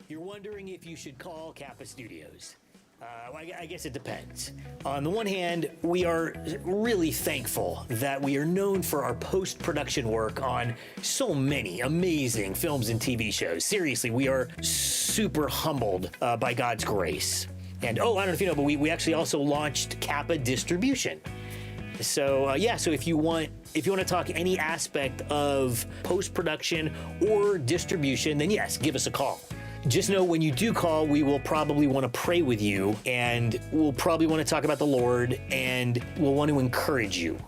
You're wondering if you should call Kappa Studios. I guess it depends. On the one hand, we are really thankful that we are known for our post-production work on so many amazing films and TV shows. Seriously, we are super humbled by God's grace. And I don't know if you know, but we actually also launched Kappa Distribution. So so if you want to talk any aspect of post-production or distribution, then yes, give us a call. Just know when you do call, we will probably want to pray with you, and we'll probably want to talk about the Lord, and we'll want to encourage you.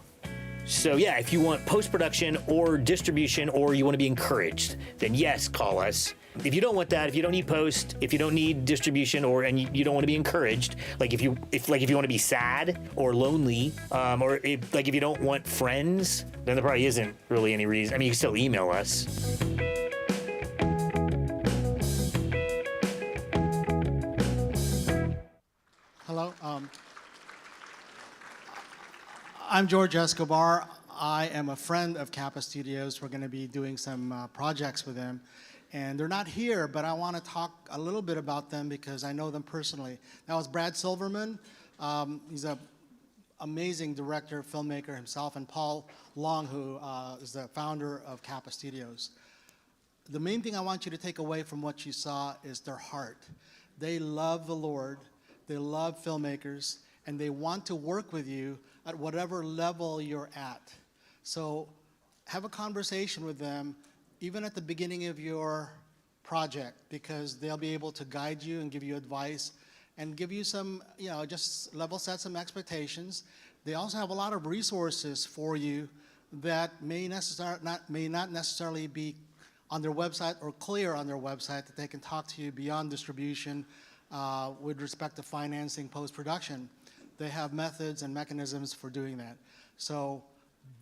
So yeah, if you want post-production or distribution, or you want to be encouraged, then yes, call us. If you don't want that, if you don't need post, if you don't need distribution, and you don't want to be encouraged, if you want to be sad or lonely, if you don't want friends, then there probably isn't really any reason. I mean, you can still email us. Hello. I'm George Escobar. I am a friend of Kappa Studios. We're going to be doing some projects with them. And they're not here, but I want to talk a little bit about them because I know them personally. That was Brad Silverman. He's an amazing director, filmmaker himself, and Paul Long, who is the founder of Kappa Studios. The main thing I want you to take away from what you saw is their heart. They love the Lord. They love filmmakers, and they want to work with you at whatever level you're at. So have a conversation with them, even at the beginning of your project, because they'll be able to guide you and give you advice and give you some, just level set some expectations. They also have a lot of resources for you that may not necessarily be on their website or clear on their website, that they can talk to you beyond distribution with respect to financing post-production. They have methods and mechanisms for doing that. So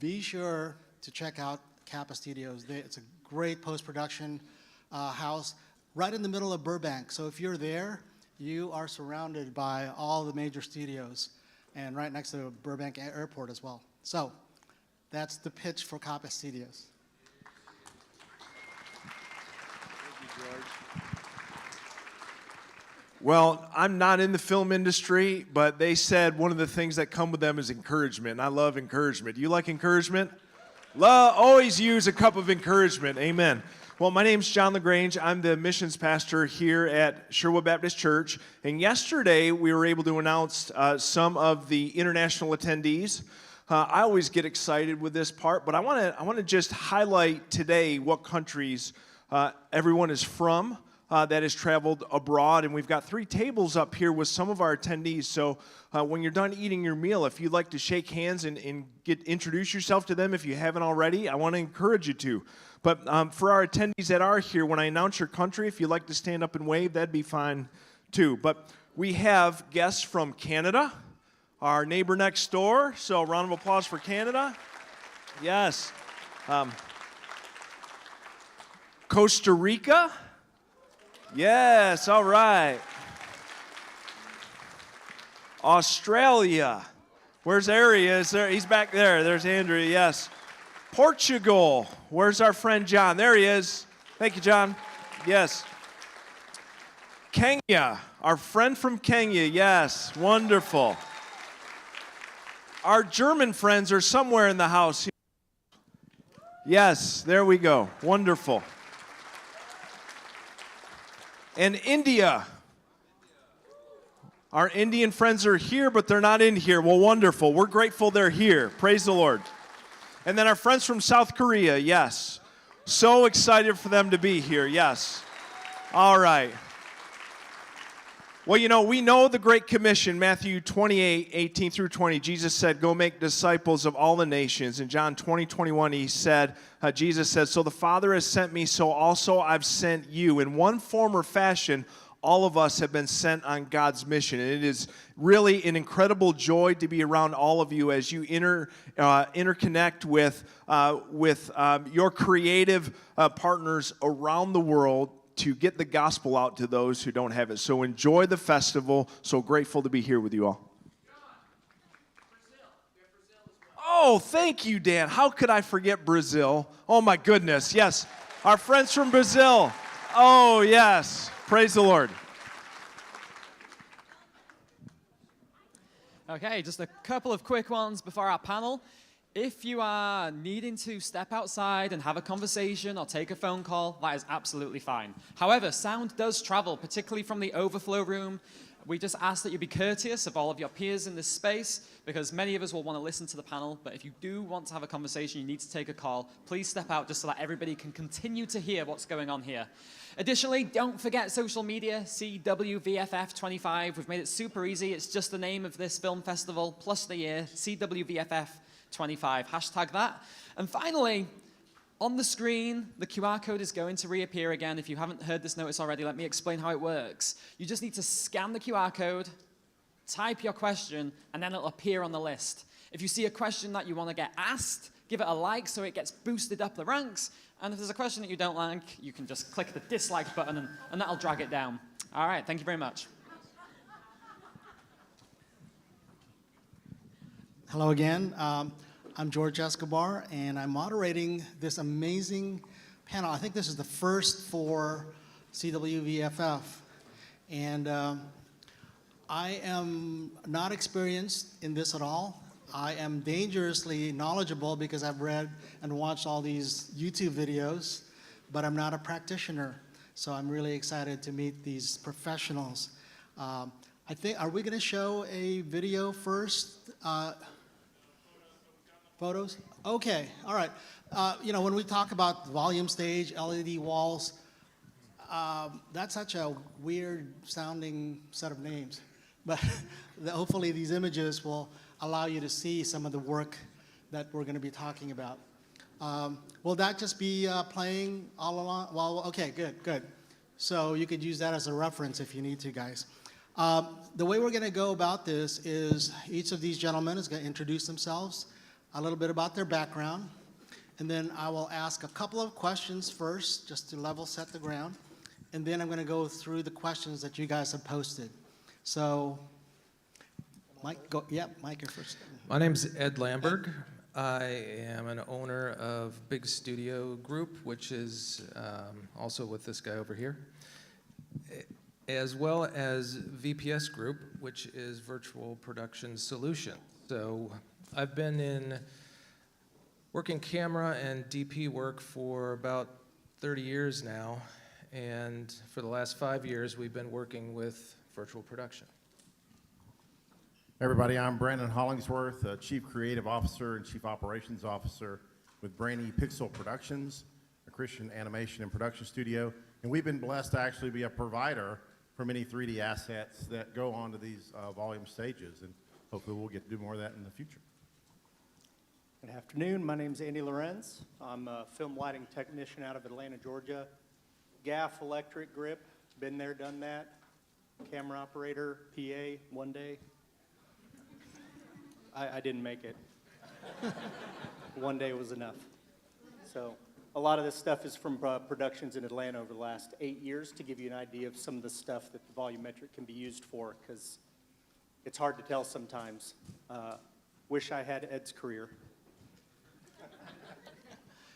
be sure to check out Kappa Studios. It's a great post-production house right in the middle of Burbank. So if you're there, you are surrounded by all the major studios and right next to Burbank Airport as well. So that's the pitch for Kappa Studios. Thank you, George. Well, I'm not in the film industry, but they said one of the things that come with them is encouragement. And I love encouragement. Do you like encouragement? Always use a cup of encouragement. Amen. Well, my name's John LaGrange. I'm the missions pastor here at Sherwood Baptist Church. And yesterday, we were able to announce some of the international attendees. I always get excited with this part, but I want to just highlight today what countries everyone is from. That has traveled abroad, and we've got 3 tables up here with some of our attendees. So when you're done eating your meal, if you'd like to shake hands and introduce yourself to them if you haven't already, I want to encourage you to. But for our attendees that are here, when I announce your country, if you'd like to stand up and wave, that'd be fine too. But we have guests from Canada, our neighbor next door. So a round of applause for Canada. Yes. Costa Rica. Yes, all right. Australia. Where's Ari? Is there? He's back there. There's Andrew, yes. Portugal. Where's our friend John? There he is. Thank you, John. Yes. Kenya. Our friend from Kenya, yes. Wonderful. Our German friends are somewhere in the house. Yes, there we go. Wonderful. And India. Our Indian friends are here, but they're not in here. Well, wonderful. We're grateful they're here. Praise the Lord. And then our friends from South Korea, yes. So excited for them to be here, yes. All right. Well, we know the Great Commission, Matthew 28, 18 through 20. Jesus said, go make disciples of all the nations. In John 20, 21, Jesus said, so the Father has sent me, so also I've sent you. In one form or fashion, all of us have been sent on God's mission. And it is really an incredible joy to be around all of you as you interconnect with your creative partners around the world to get the gospel out to those who don't have it. So enjoy the festival. So grateful to be here with you all. Oh, thank you, Dan. How could I forget Brazil? Oh, my goodness. Yes, our friends from Brazil. Oh, yes. Praise the Lord. Okay, just a couple of quick ones before our panel. If you are needing to step outside and have a conversation or take a phone call, that is absolutely fine. However, sound does travel, particularly from the overflow room. We just ask that you be courteous of all of your peers in this space, because many of us will want to listen to the panel, but if you do want to have a conversation, you need to take a call, please step out just so that everybody can continue to hear what's going on here. Additionally, don't forget social media, CWVFF25. We've made it super easy. It's just the name of this film festival plus the year, CWVFF25. Hashtag that. And finally, on the screen, the QR code is going to reappear again. If you haven't heard this notice already, let me explain how it works. You just need to scan the QR code, type your question, and then it'll appear on the list. If you see a question that you want to get asked, give it a like so it gets boosted up the ranks. And if there's a question that you don't like, you can just click the dislike button and that'll drag it down. All right, thank you very much. Hello again. I'm George Escobar, and I'm moderating this amazing panel. I think this is the first for CWVFF. And I am not experienced in this at all. I am dangerously knowledgeable because I've read and watched all these YouTube videos, but I'm not a practitioner. So I'm really excited to meet these professionals. I think, are we going to show a video first? Photos? Okay, all right. You know, when we talk about volume stage, LED walls, that's such a weird sounding set of names. But hopefully these images will allow you to see some of the work that we're going to be talking about. Will that just be playing all along? Well, okay, good. So you could use that as a reference if you need to, guys. The way we're going to go about this is each of these gentlemen is going to introduce themselves, a little bit about their background, and then I will ask a couple of questions first, just to level set the ground, and then I'm going to go through the questions that you guys have posted. So, Mike, go. Yeah, Mike, you're first. My name's Ed Lamberg. I am an owner of Big Studio Group, which is also with this guy over here, as well as VPS Group, which is Virtual Production Solution. So I've been in working camera and DP work for about 30 years now, and for the last 5 years we've been working with virtual production. Everybody, I'm Brandon Hollingsworth, Chief Creative Officer and Chief Operations Officer with Brainy Pixel Productions, a Christian animation and production studio, and we've been blessed to actually be a provider for many 3D assets that go onto these volume stages, and hopefully we'll get to do more of that in the future. Good afternoon. My name is Andy Lorenz. I'm a film lighting technician out of Atlanta, Georgia. Gaff, electric, grip, been there, done that. Camera operator, PA, one day. I didn't make it. One day was enough. So a lot of this stuff is from productions in Atlanta over the last 8 years to give you an idea of some of the stuff that the volumetric can be used for, because it's hard to tell sometimes. Wish I had Ed's career.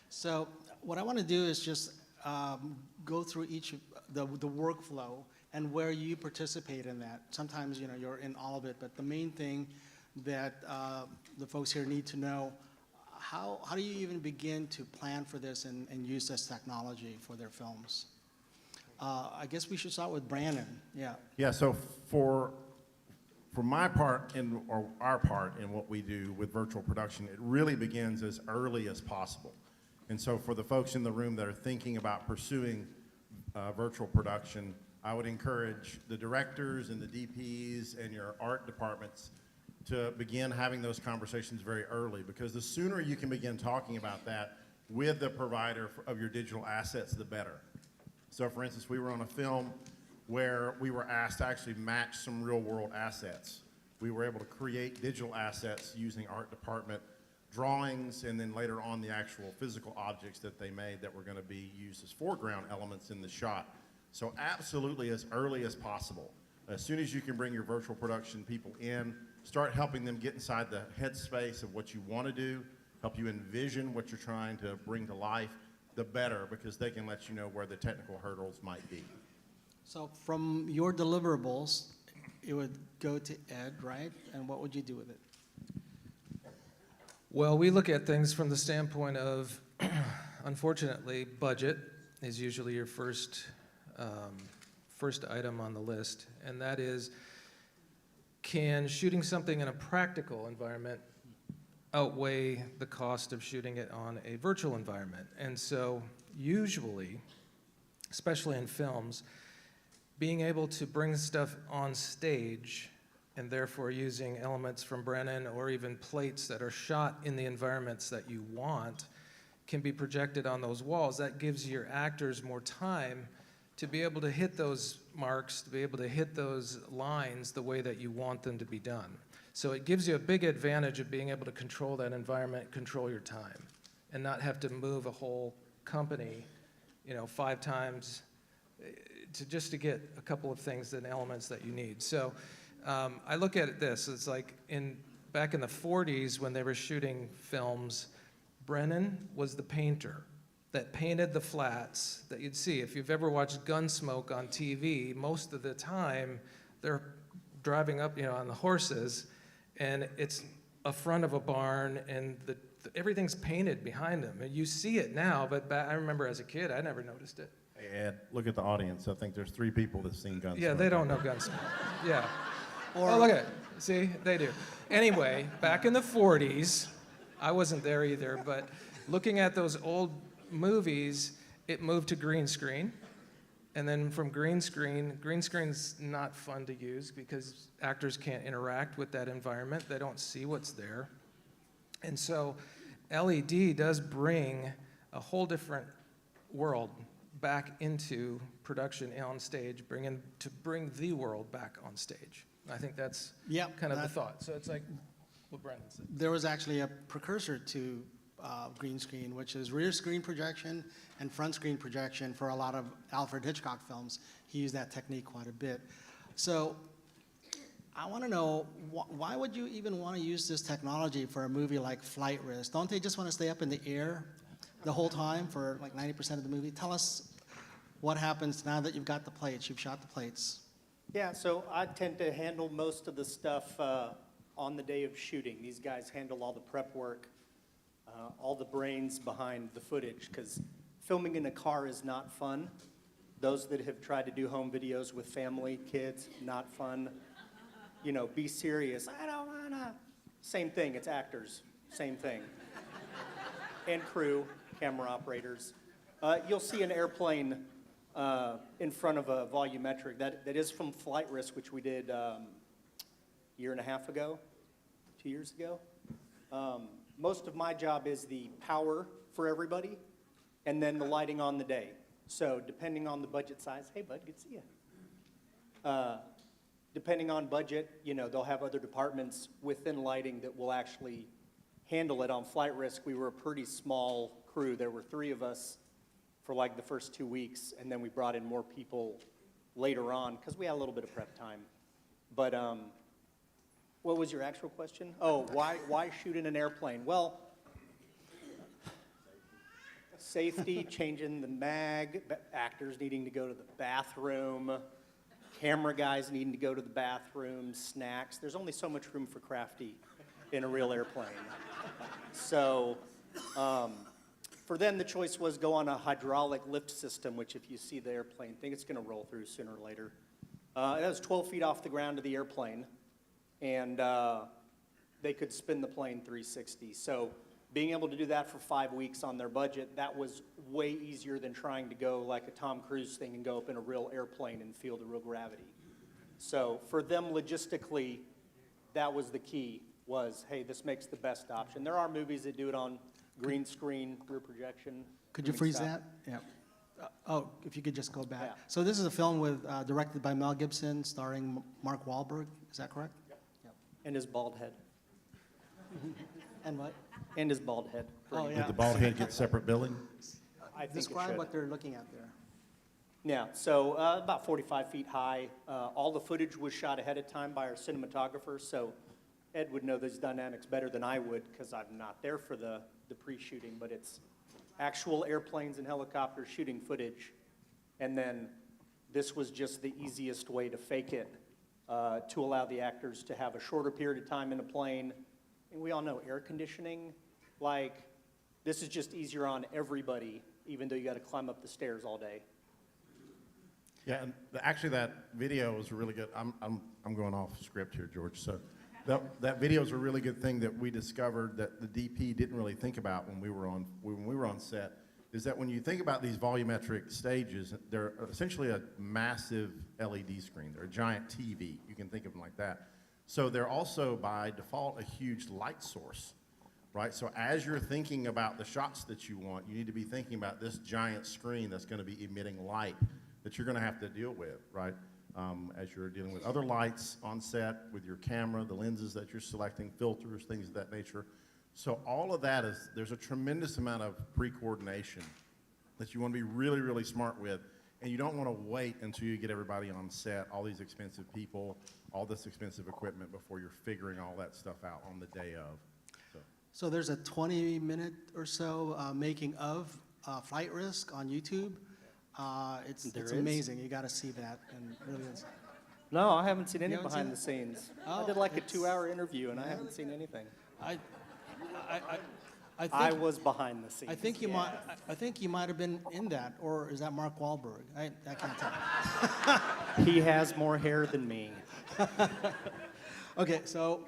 So what I want to do is just go through each of the workflow and where you participate in that. Sometimes, you know, you're in all of it, but the main thing that the folks here need to know, how do you even begin to plan for this and use this technology for their films? I guess we should start with Brandon. Yeah. Yeah, so for my part, or our part in what we do with virtual production, it really begins as early as possible. And so for the folks in the room that are thinking about pursuing virtual production, I would encourage the directors and the DPs and your art departments to begin having those conversations very early, because the sooner you can begin talking about that with the provider of your digital assets, the better. So for instance, we were on a film where we were asked to actually match some real world assets. We were able to create digital assets using art department drawings, and then later on the actual physical objects that they made that were going to be used as foreground elements in the shot. So absolutely as early as possible. As soon as you can bring your virtual production people in, start helping them get inside the headspace of what you want to do, help you envision what you're trying to bring to life, the better, because they can let you know where the technical hurdles might be. So from your deliverables, it would go to Ed, right? And what would you do with it? Well, we look at things from the standpoint of, unfortunately, budget is usually your first item on the list, and that is, can shooting something in a practical environment outweigh the cost of shooting it on a virtual environment? And so usually, especially in films, being able to bring stuff on stage and therefore using elements from Brennan or even plates that are shot in the environments that you want can be projected on those walls. That gives your actors more time to be able to hit those marks, to be able to hit those lines the way that you want them to be done. So it gives you a big advantage of being able to control that environment, control your time, and not have to move a whole company, 5 times just to get a couple of things and elements that you need. So I look at it this, it's like back in the 40s when they were shooting films, Brennan was the painter that painted the flats that you'd see. If you've ever watched Gunsmoke on TV, most of the time they're driving up, on the horses, and it's a front of a barn, and everything's painted behind them. And you see it now, but I remember as a kid, I never noticed it. Hey, Ed, look at the audience. I think there's 3 people that've seen Gunsmoke. Yeah, they don't know Gunsmoke. Yeah. Oh, look at it. See, they do. Anyway, back in the 40s, I wasn't there either, but looking at those old movies, it moved to green screen. And then from green screen's not fun to use because actors can't interact with that environment. They don't see what's there. And so LED does bring a whole different world back into production on stage, bring the world back on stage. I think that's kind of the thought. So it's like what Brandon said. There was actually a precursor to green screen, which is rear screen projection and front screen projection for a lot of Alfred Hitchcock films. He used that technique quite a bit. So I want to know, why would you even want to use this technology for a movie like Flight Risk? Don't they just want to stay up in the air the whole time for like 90% of the movie? Tell us what happens now that you've got the plates, you've shot the plates. Yeah, so I tend to handle most of the stuff on the day of shooting. These guys handle all the prep work, all the brains behind the footage, because filming in a car is not fun. Those that have tried to do home videos with family, kids, not fun. Be serious. I don't wanna. Same thing, it's actors, same thing. And crew, camera operators. You'll see an airplane in front of a volumetric. That is from Flight Risk, which we did year and a half ago, 2 years ago. Most of my job is the power for everybody, and then the lighting on the day. So depending on the budget size, hey bud, good to see you. Depending on budget, they'll have other departments within lighting that will actually handle it. On Flight Risk, we were a pretty small crew. There were 3 of us for like the first 2 weeks, and then we brought in more people later on because we had a little bit of prep time. But what was your actual question? Oh, why shoot in an airplane? Well, safety, changing the mag, actors needing to go to the bathroom, camera guys needing to go to the bathroom, snacks. There's only so much room for crafty in a real airplane. So for them, the choice was go on a hydraulic lift system, which if you see the airplane thing, it's going to roll through sooner or later. That was 12 feet off the ground to the airplane, and they could spin the plane 360. So being able to do that for 5 weeks on their budget, that was way easier than trying to go like a Tom Cruise thing and go up in a real airplane and feel the real gravity. So for them, logistically, that was the key, was, hey, this makes the best option. There are movies that do it on green screen, rear projection. Could you freeze that? Yeah. If you could just go back. Yeah. So this is a film directed by Mel Gibson, starring Mark Wahlberg. Is that correct? Yep. And his bald head. And what? And his bald head. Oh, yeah. Did the bald head get separate billing? I think Describe it should. what they're looking at there. Yeah, so about 45 feet high. All the footage was shot ahead of time by our cinematographer, so Ed would know those dynamics better than I would because I'm not there for the pre-shooting, but it's actual airplanes and helicopters shooting footage and then This was just the easiest way to fake it, to allow the actors to have a shorter period of time in a plane. And we all know air conditioning, like, this is just easier on everybody, even though you got to climb up the stairs all day. Yeah, and actually that video was really good. I'm going off script here, George. So that video is a really good thing that we discovered that the DP didn't really think about when we were on set. Is that when you think about these volumetric stages, they're essentially a massive LED screen. They're a giant TV. You can think of them like that. So they're also by default a huge light source, right? So as you're thinking about the shots that you want, you need to be thinking about this giant screen that's going to be emitting light that you're going to have to deal with, right? As you're dealing with other lights on set, with your camera, the lenses that you're selecting, filters, things of that nature. So all of that is, there's a tremendous amount of pre-coordination that you want to be really, really smart with. And you don't want to wait until you get everybody on set, all these expensive people, all this expensive equipment before you're figuring all that stuff out on the day of. So there's a 20-minute or so making of Flight Risk on YouTube. It's amazing. You got to see that, and really is. No, I haven't seen any You haven't behind seen the scenes. Oh, I did like a it's- 2-hour interview, and I haven't seen anything. I I think was behind the scenes. I think you might. I think you might have been in that, or is that Mark Wahlberg? I can't tell. He has more hair than me. Okay, so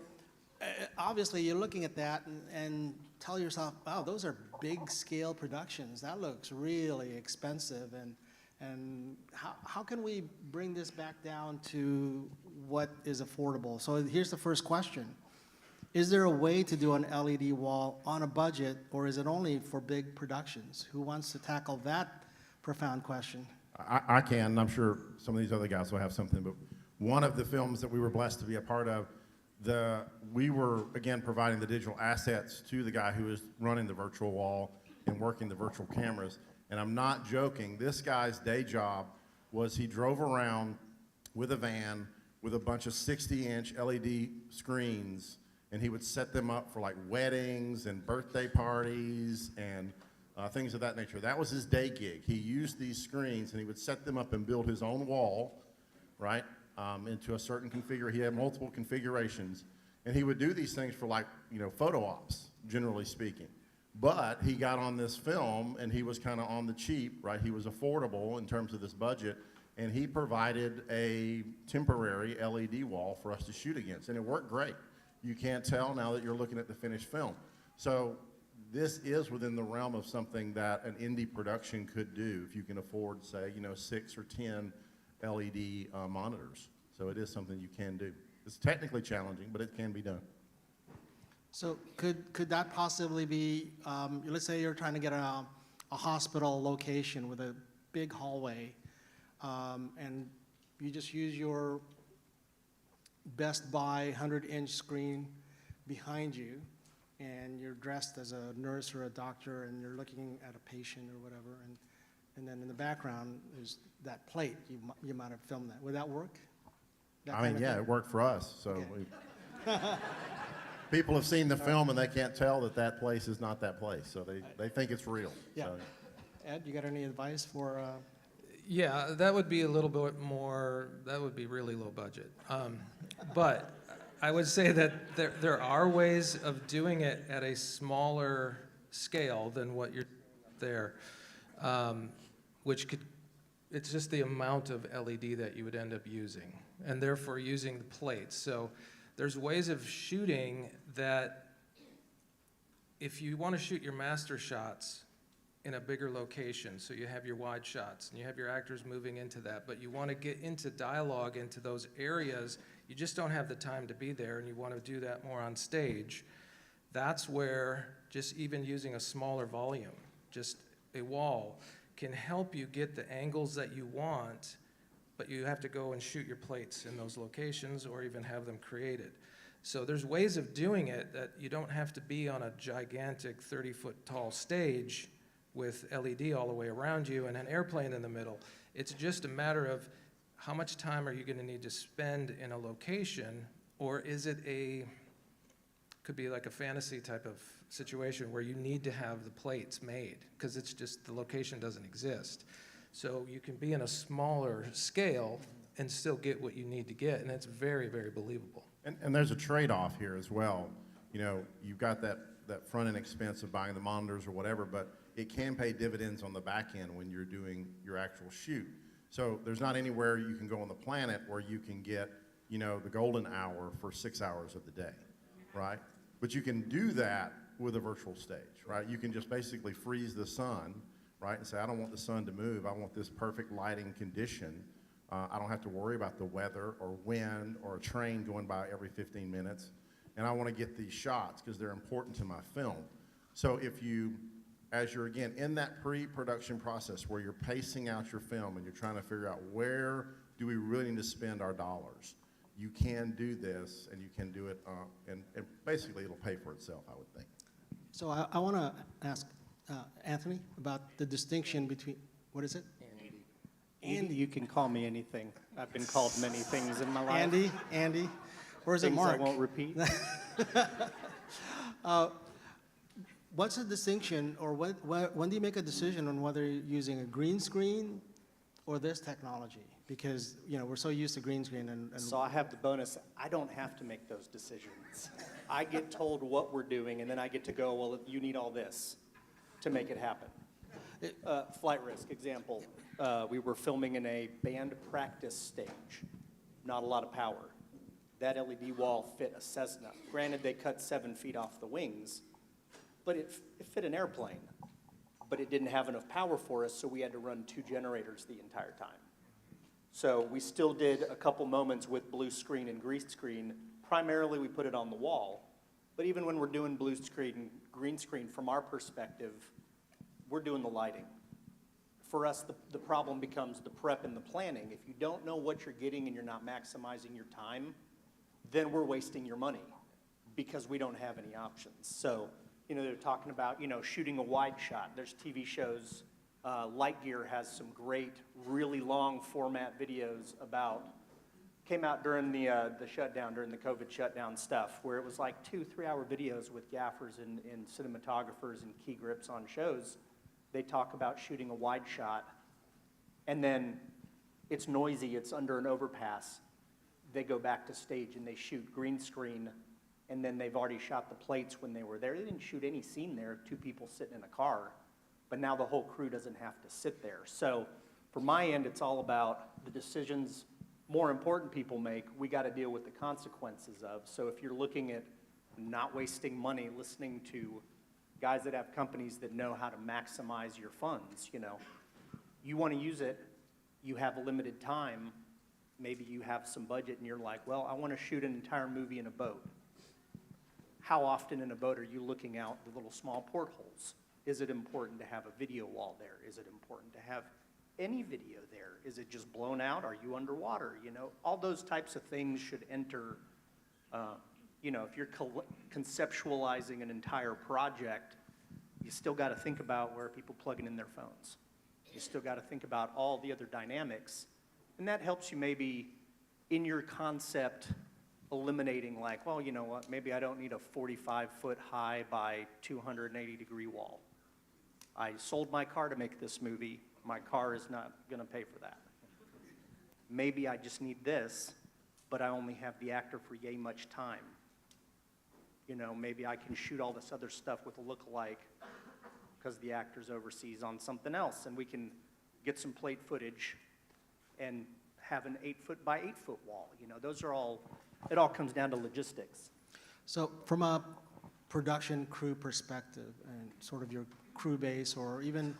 obviously you're looking at that and tell yourself, wow, those are big scale productions. That looks really expensive. And how can we bring this back down to what is affordable? So here's the first question. Is there a way to do an LED wall on a budget, or is it only for big productions? Who wants to tackle that profound question? I can, and I'm sure some of these other guys will have something, but one of the films that we were blessed to be a part of, we were, again, providing the digital assets to the guy who was running the virtual wall and working the virtual cameras. And I'm not joking, this guy's day job was he drove around with a van with a bunch of 60-inch LED screens, and he would set them up for like weddings and birthday parties and things of that nature. That was his day gig. He used these screens and he would set them up and build his own wall, right, into a certain configuration. He had multiple configurations. And he would do these things for like, photo ops, generally speaking. But he got on this film and he was kind of on the cheap, right? He was affordable in terms of this budget. And he provided a temporary LED wall for us to shoot against. And it worked great. You can't tell now that you're looking at the finished film. So this is within the realm of something that an indie production could do if you can afford, say, 6 or 10 LED monitors. So it is something you can do. It's technically challenging, but it can be done. So could that possibly be, let's say you're trying to get a hospital location with a big hallway, and you just use your Best Buy 100-inch screen behind you, and you're dressed as a nurse or a doctor, and you're looking at a patient or whatever, and then in the background is that plate. You might have filmed that. Would that work? That I mean, kind of yeah, thing? it worked for us. So Okay. people have seen the film and they can't tell that that place is not that place. So they think it's real. Yeah. So. Ed, you got any advice for? Yeah, that would be a little bit more, that would be really low budget. But I would say that there are ways of doing it at a smaller scale than what you're there, which could, it's just the amount of LED that you would end up using, and therefore using the plates. So there's ways of shooting that if you want to shoot your master shots in a bigger location, so you have your wide shots and you have your actors moving into that, but you want to get into dialogue into those areas, you just don't have the time to be there, and you want to do that more on stage. That's where just even using a smaller volume, just a wall, can help you get the angles that you want, but you have to go and shoot your plates in those locations or even have them created. So there's ways of doing it that you don't have to be on a gigantic 30-foot tall stage with LED all the way around you and an airplane in the middle. It's just a matter of how much time are you going to need to spend in a location, or is it could be like a fantasy type of situation where you need to have the plates made because it's just the location doesn't exist. So you can be in a smaller scale and still get what you need to get, and it's very, very believable. And there's a trade-off here as well. You know, you've got that front-end expense of buying the monitors or whatever, but it can pay dividends on the back end when you're doing your actual shoot. So there's not anywhere you can go on the planet where you can get, you know, the golden hour for 6 hours of the day, right? But you can do that with a virtual stage, right? You can just basically freeze the sun, right, and say, I don't want the sun to move. I want this perfect lighting condition. I don't have to worry about the weather or wind or a train going by every 15 minutes. And I want to get these shots because they're important to my film. So if you, as you're again in that pre-production process where you're pacing out your film and you're trying to figure out where do we really need to spend our dollars, you can do this and you can do it, and basically it'll pay for itself, I would think. So I want to ask Anthony about the distinction between, what is it? Andy, you can call me anything. I've been called many things in my life. Andy, or is it Things Mark? I won't repeat. What's the distinction, or when do you make a decision on whether you're using a green screen or this technology? Because, you know, we're so used to green screen and So I have the bonus, I don't have to make those decisions. I get told what we're doing, and then I get to go, well, you need all this to make it happen. Flight risk, example. We were filming in a band practice stage, not a lot of power. That LED wall fit a Cessna. Granted, they cut 7 feet off the wings, but it fit an airplane. But it didn't have enough power for us, so we had to run 2 generators the entire time. So we still did a couple moments with blue screen and green screen. Primarily, we put it on the wall. But even when we're doing blue screen, green screen, from our perspective, we're doing the lighting. For us, the problem becomes the prep and the planning. If you don't know what you're getting and you're not maximizing your time, then we're wasting your money because we don't have any options. So, you know, they're talking about, you know, shooting a wide shot. There's TV shows. Lightgear has some great, really long format videos about, came out during the shutdown, during the COVID shutdown stuff, where it was like 2-3 hour videos with gaffers and cinematographers and key grips on shows. They talk about shooting a wide shot, and then it's noisy, it's under an overpass. They go back to stage and they shoot green screen, and then they've already shot the plates when they were there. They didn't shoot any scene there, 2 people sitting in a car, but now the whole crew doesn't have to sit there. So from my end, it's all about the decisions more important people make, we got to deal with the consequences of. So if you're looking at not wasting money listening to guys that have companies that know how to maximize your funds, you know, you want to use it, you have a limited time, maybe you have some budget and you're like, well, I want to shoot an entire movie in a boat. How often in a boat are you looking out the little small portholes? Is it important to have a video wall there? Is it important to have any video there? Is it just blown out? Are you underwater? You know, all those types of things should enter, you know, if you're conceptualizing an entire project, you still got to think about where people plugging in their phones. You still got to think about all the other dynamics. And that helps you maybe in your concept eliminating like, well, you know what, maybe I don't need a 45-foot high by 280-degree wall. I sold my car to make this movie. My car is not going to pay for that. Maybe I just need this, but I only have the actor for yay much time. You know, maybe I can shoot all this other stuff with a lookalike because the actor's overseas on something else, and we can get some plate footage and have an 8-foot by 8-foot wall. You know, those are all, it all comes down to logistics. So from a production crew perspective and sort of your crew base or even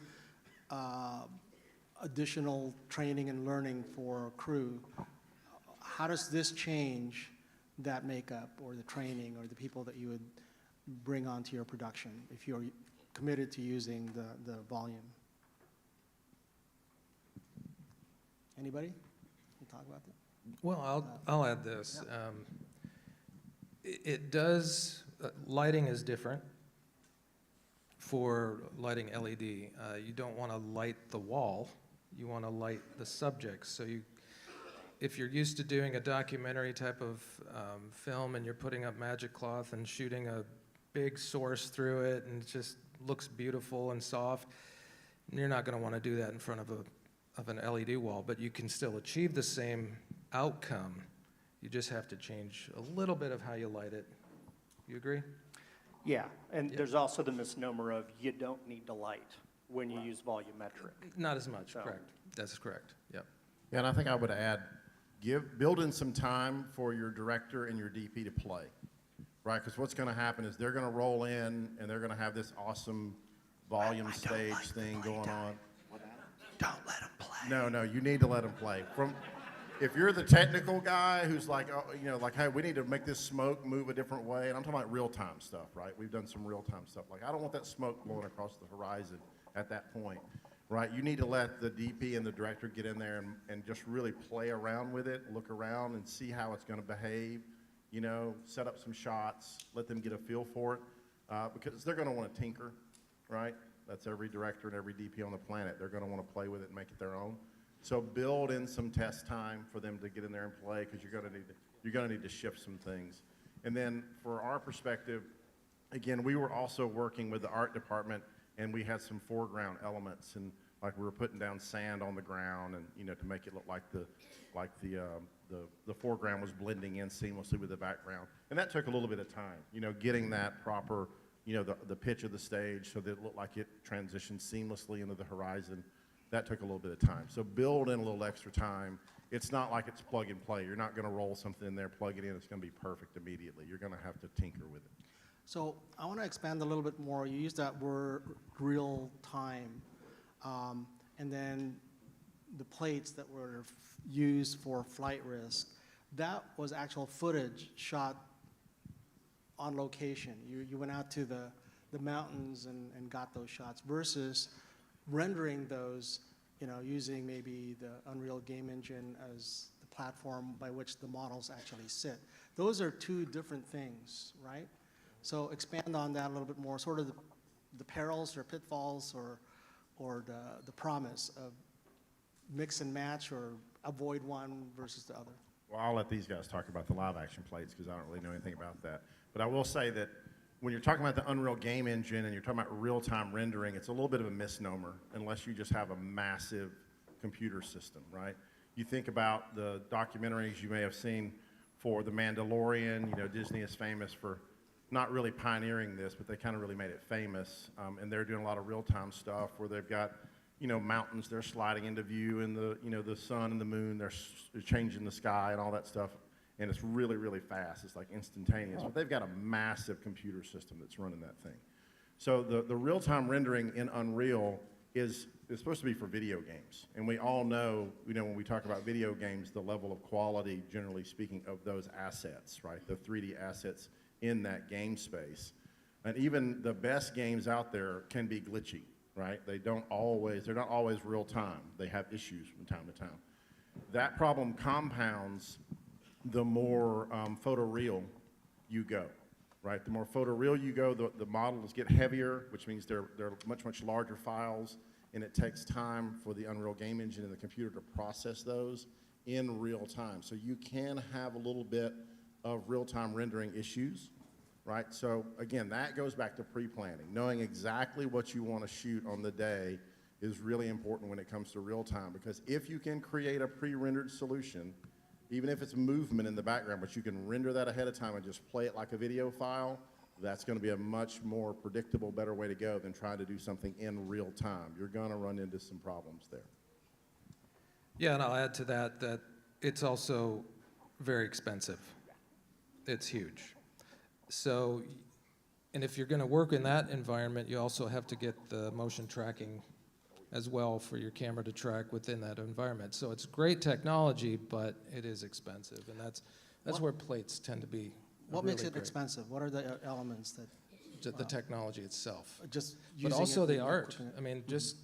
additional training and learning for crew, how does this change that makeup or the training or the people that you would bring onto your production if you're committed to using the volume? Anybody can talk about that? Well, I'll add this. It does, lighting is different for lighting LED. You don't want to light the wall, you want to light the subjects. So if you're used to doing a documentary type of film and you're putting up magic cloth and shooting a big source through it and it just looks beautiful and soft, you're not going to want to do that in front of of an LED wall, but you can still achieve the same outcome. You just have to change a little bit of how you light it. You agree? Yeah, and there's also the misnomer of you don't need to light when you use volumetric. Not as much, So- correct. That's correct, yep. Yeah, and I think I would add, build in some time for your director and your DP to play, right? Because what's going to happen is they're going to roll in and they're going to have this awesome volume stage thing going on. Don't let them play. No, you need to let them play. If you're the technical guy who's like, oh, you know, like, hey, we need to make this smoke move a different way, and I'm talking about real-time stuff, right? We've done some real-time stuff. Like, I don't want that smoke blowing across the horizon at that point, right? You need to let the DP and the director get in there and just really play around with it, look around and see how it's going to behave, you know, set up some shots, let them get a feel for it, because they're going to want to tinker, right? That's every director and every DP on the planet. They're going to want to play with it and make it their own. So build in some test time for them to get in there and play, because you're going to need to shift some things. And then for our perspective, again, we were also working with the art department, and we had some foreground elements, and like we were putting down sand on the ground, and you know, to make it look like the foreground was blending in seamlessly with the background. And that took a little bit of time, you know, getting that proper, you know, the pitch of the stage so that it looked like it transitioned seamlessly into the horizon. That took a little bit of time. So build in a little extra time. It's not like it's plug and play. You're not going to roll something in there, plug it in, it's going to be perfect immediately. You're going to have to tinker with it. So I want to expand a little bit more. You used that word real time. And then the plates that were used for flight risk, that was actual footage shot on location. You went out to the mountains and got those shots versus rendering those, you know, using maybe the Unreal Game Engine as the platform by which the models actually sit. Those are two different things, right? So expand on that a little bit more, sort of the perils or pitfalls or the promise of mix and match or avoid one versus the other. Well, I'll let these guys talk about the live action plates because I don't really know anything about that. But I will say that when you're talking about the Unreal Game Engine and you're talking about real-time rendering, it's a little bit of a misnomer unless you just have a massive computer system, right? You think about the documentaries you may have seen for The Mandalorian. You know, Disney is famous for not really pioneering this, but they kind of really made it famous. And they're doing a lot of real-time stuff where they've got, you know, mountains they're sliding into view, and the sun and the moon, they're changing the sky and all that stuff. And it's really, really fast. It's like instantaneous. But they've got a massive computer system that's running that thing. So the real-time rendering in Unreal is supposed to be for video games. And we all know, you know, when we talk about video games, the level of quality, generally speaking, of those assets, right? The 3D assets in that game space. And even the best games out there can be glitchy, right? they're not always real time. They have issues from time to time. That problem compounds the more photoreal you go, right? The more photoreal you go, the models get heavier, which means they're much larger files, and it takes time for the Unreal Game Engine and the computer to process those in real time. So you can have a little bit of real-time rendering issues, right? So again, that goes back to pre-planning. Knowing exactly what you want to shoot on the day is really important when it comes to real-time, because if you can create a pre-rendered solution, even if it's movement in the background, but you can render that ahead of time and just play it like a video file, that's going to be a much more predictable, better way to go than trying to do something in real time. You're going to run into some problems there. Yeah, and I'll add to that it's also very expensive. It's huge. So, and if you're going to work in that environment, you also have to get the motion tracking as well for your camera to track within that environment. So it's great technology, but it is expensive, and that's where plates tend to be. What really makes it great. expensive? What are the elements that The technology itself, just but using also it the and art. equipping it? I mean, just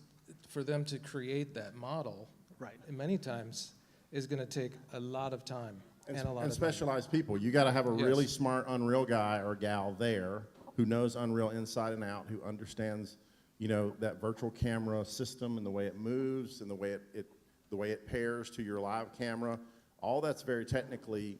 for them to create that model, Right. many times is going to take a lot of time and a lot of money. specialized people. You got to have a really Yes. smart Unreal guy or gal there who knows Unreal inside and out, who understands, you know, that virtual camera system and the way it moves and the way it pairs to your live camera. All that's very technically,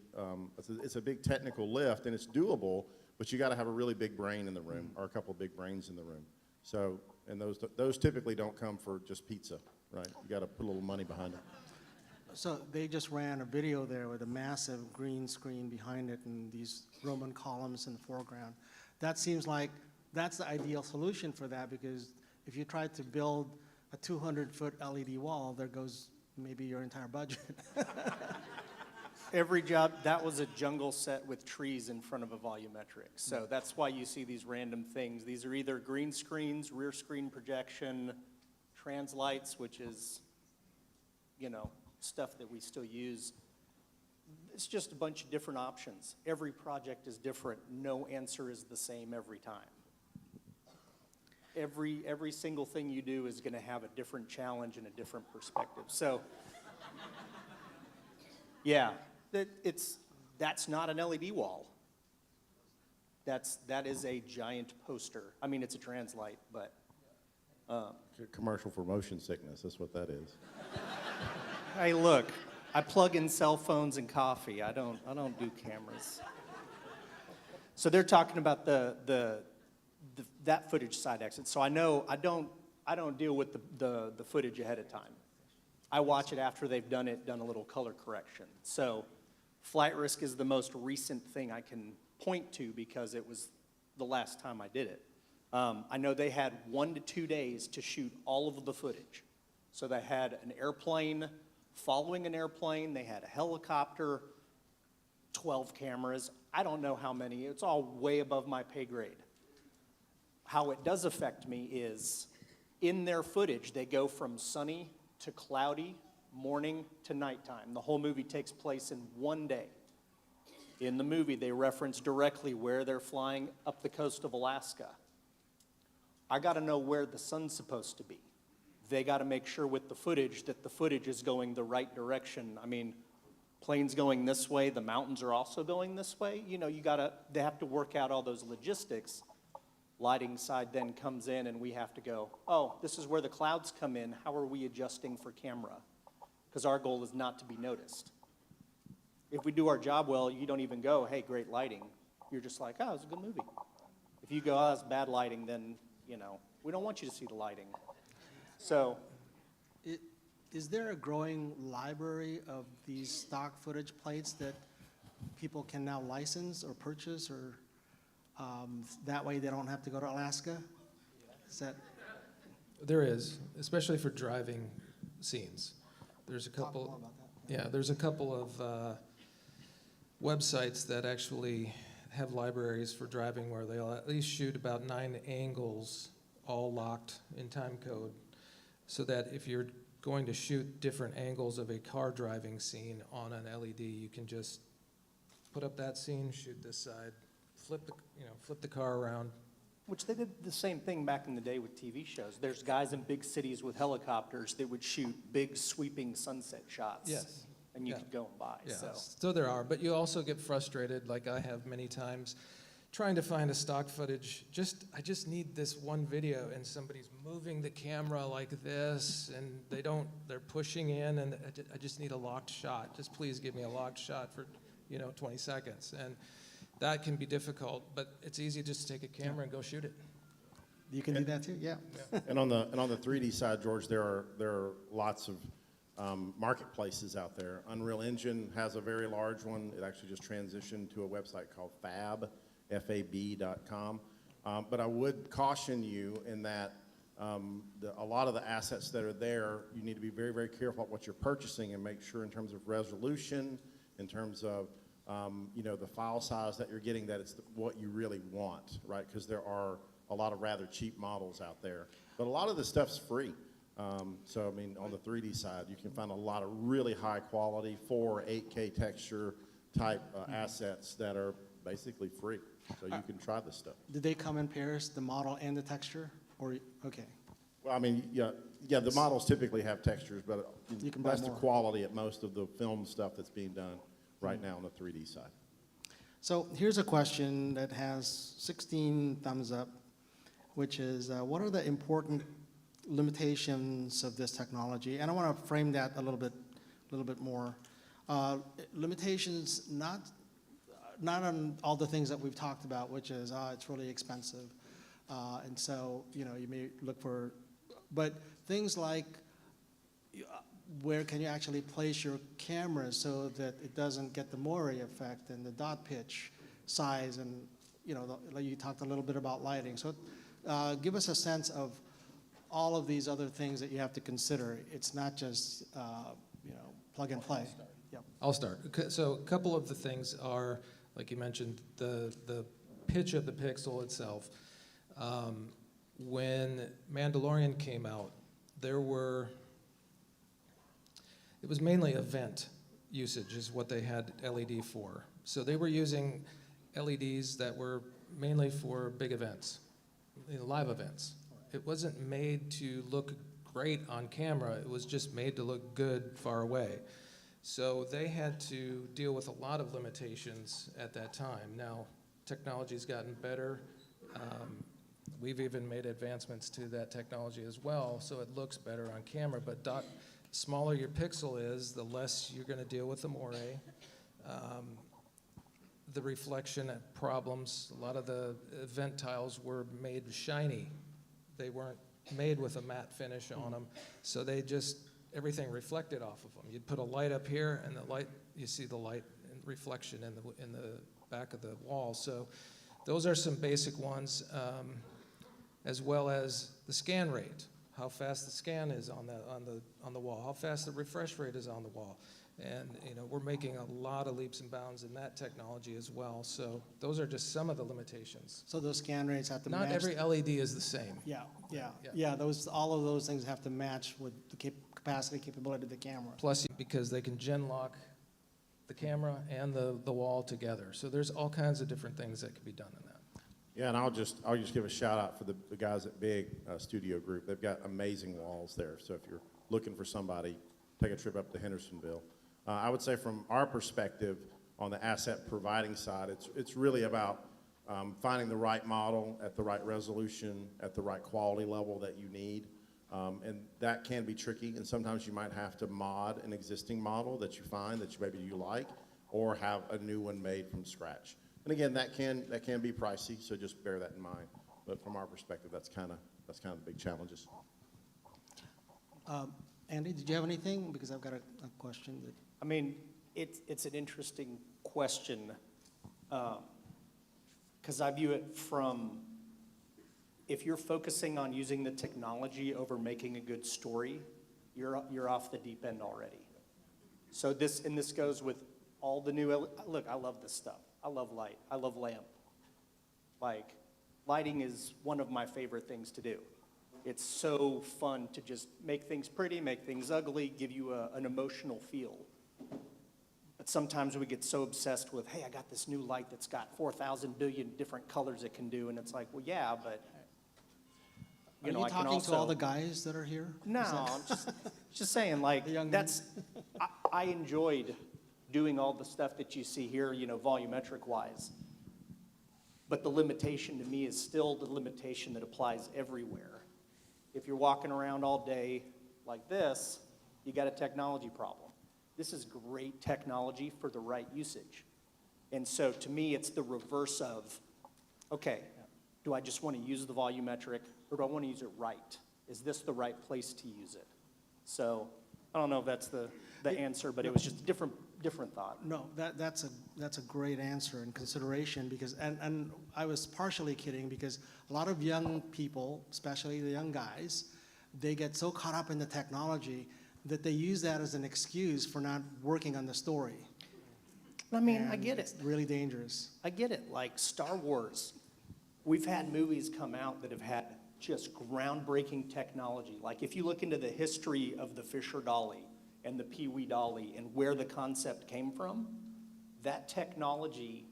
it's a big technical lift, and it's doable, but you got to have a really big brain in the room, or a couple of big brains in the room. So, and those typically don't come for just pizza, right? You got to put a little money behind it. So they just ran a video there with a massive green screen behind it and these Roman columns in the foreground. That seems like that's the ideal solution for that, because if you try to build a 200-foot LED wall, there goes maybe your entire budget. Every job, that was a jungle set with trees in front of a volumetric. So that's why you see these random things. These are either green screens, rear screen projection, translights, which is, you know, stuff that we still use. It's just a bunch of different options. Every project is different. No answer is the same every time. Every single thing you do is going to have a different challenge and a different perspective. So, yeah, that's not an LED wall. That is a giant poster. I mean, it's a translight, but It's a commercial for motion sickness, that's what that is. hey, look, I plug in cell phones and coffee. I don't do cameras. So they're talking about that footage side exit. So I know I don't deal with the footage ahead of time. I watch it after they've done a little color correction. So flight risk is the most recent thing I can point to because it was the last time I did it. I know they had 1 to 2 days to shoot all of the footage. So they had an airplane following an airplane. They had a helicopter, 12 cameras. I don't know how many. It's all way above my pay grade. How it does affect me is in their footage, they go from sunny to cloudy, morning to nighttime. The whole movie takes place in 1 day. In the movie, they reference directly where they're flying up the coast of Alaska. I got to know where the sun's supposed to be. They got to make sure with the footage that the footage is going the right direction. I mean, planes going this way, the mountains are also going this way. You know, they have to work out all those logistics. Lighting side then comes in and we have to go, oh, this is where the clouds come in. How are we adjusting for camera? Because our goal is not to be noticed. If we do our job well, you don't even go, hey, great lighting. You're just like, oh, it's a good movie. If you go, oh, it's bad lighting, then, you know, we don't want you to see the lighting. So, Is there a growing library of these stock footage plates that people can now license or purchase, or that way they don't have to go to Alaska? Is that? There is, especially for driving scenes. There's a Talk more couple. about that. Yeah, there's a couple of websites that actually have libraries for driving where they'll at least shoot about 9 angles, all locked in time code, so that if you're going to shoot different angles of a car driving scene on an LED, you can just put up that scene, shoot this side, flip the car around. which they did the same thing back in the day with TV shows. There's guys in big cities with helicopters that would shoot big sweeping sunset shots. Yes. And you Yeah. could go and buy, Yeah, so. so there are, but you also get frustrated, like I have many times, trying to find a stock footage. I just need this one video, and somebody's moving the camera like this, and they're pushing in, and I just need a locked shot. Just please give me a locked shot for, 20 seconds. And that can be difficult, but it's easy just to take a camera and go shoot it. You can do that too, yeah. And on the 3D side, George, there are lots of marketplaces out there. Unreal Engine has a very large one. It actually just transitioned to a website called FAB.com. But I would caution you in that a lot of the assets that are there, you need to be very, very careful about what you're purchasing and make sure in terms of resolution, in terms of the file size that you're getting, that it's what you really want, right? Because there are a lot of rather cheap models out there. But a lot of this stuff's free. So, I mean, on the 3D side, you can find a lot of really high quality 4 or 8K texture type assets that are basically free. So you can try this stuff. Did they come in pairs, the model and the texture? Or, okay. Well, I mean, yeah, the models typically have textures, but You can buy that's the more. quality at most of the film stuff that's being done right now on the 3D side. So here's a question that has 16 thumbs up, which is, what are the important limitations of this technology? And I want to frame that a little bit more. Limitations not on all the things that we've talked about, which is it's really expensive, and so you may look for, but things like where can you actually place your camera so that it doesn't get the moire effect and the dot pitch size, and like you talked a little bit about lighting. So give us a sense of all of these other things that you have to consider. It's not just plug and play. Yep. I'll start. So a couple of the things are, like you mentioned, the pitch of the pixel itself. When Mandalorian came out, it was mainly event usage is what they had LED for. So they were using LEDs that were mainly for big events, live events. It wasn't made to look great on camera. It was just made to look good far away. So they had to deal with a lot of limitations at that time. Now, technology's gotten better. We've even made advancements to that technology as well, so it looks better on camera. But smaller your pixel is, the less you're going to deal with the moire. The reflection problems, a lot of the event tiles were made shiny. They weren't made with a matte finish on them, so everything reflected off of them. You'd put a light up here, and you see the light and reflection in the back of the wall. So those are some basic ones, as well as the scan rate, how fast the scan is on the wall, how fast the refresh rate is on the wall. And we're making a lot of leaps and bounds in that technology as well. So those are just some of the limitations. So those scan rates have to Not match. every LED is the same. Yeah. Yeah. All of those things have to match with the capacity, capability of the camera. Plus, because they can gen lock the camera and the wall together. So there's all kinds of different things that can be done in that. Yeah, and I'll just give a shout out for the guys at Big Studio Group. They've got amazing walls there. So if you're looking for somebody, take a trip up to Hendersonville. I would say from our perspective on the asset providing side, it's really about finding the right model at the right resolution, at the right quality level that you need. And that can be tricky, and sometimes you might have to mod an existing model that you find that maybe you like, or have a new one made from scratch. And again, that can be pricey, so just bear that in mind. But from our perspective, that's kind of the big challenges. Andy, did you have anything? Because I've got a question. I mean, it's an interesting question, because I view it from, if you're focusing on using the technology over making a good story, you're off the deep end already. So this goes with all the new, look, I love this stuff. I love light. I love lamp. Like, lighting is one of my favorite things to do. It's so fun to just make things pretty, make things ugly, give you an emotional feel. But sometimes we get so obsessed with, hey, I got this new light that's got 4,000 billion different colors it can do, and it's like, well, yeah, but Are you I can talking also, to all the guys that are here? No, I'm just saying, like, The young I enjoyed doing all the stuff that you see here, volumetric-wise. But the limitation to me is still the limitation that applies everywhere. If you're walking around all day like this, you got a technology problem. This is great technology for the right usage. And so to me, it's the reverse of, okay, do I just want to use the volumetric, or do I want to use it right? Is this the right place to use it? So I don't know if that's the answer, but it was just a different thought. No, that's a great answer and consideration, because and I was partially kidding, because a lot of young people, especially the young guys, they get so caught up in the technology that they use that as an excuse for not working on the story. I mean, And I get it. it's really dangerous. I get it. Like Star Wars, we've had movies come out that have had just groundbreaking technology. Like if you look into the history of the Fisher Dolly and the Pee Wee Dolly and where the concept came from, that technology,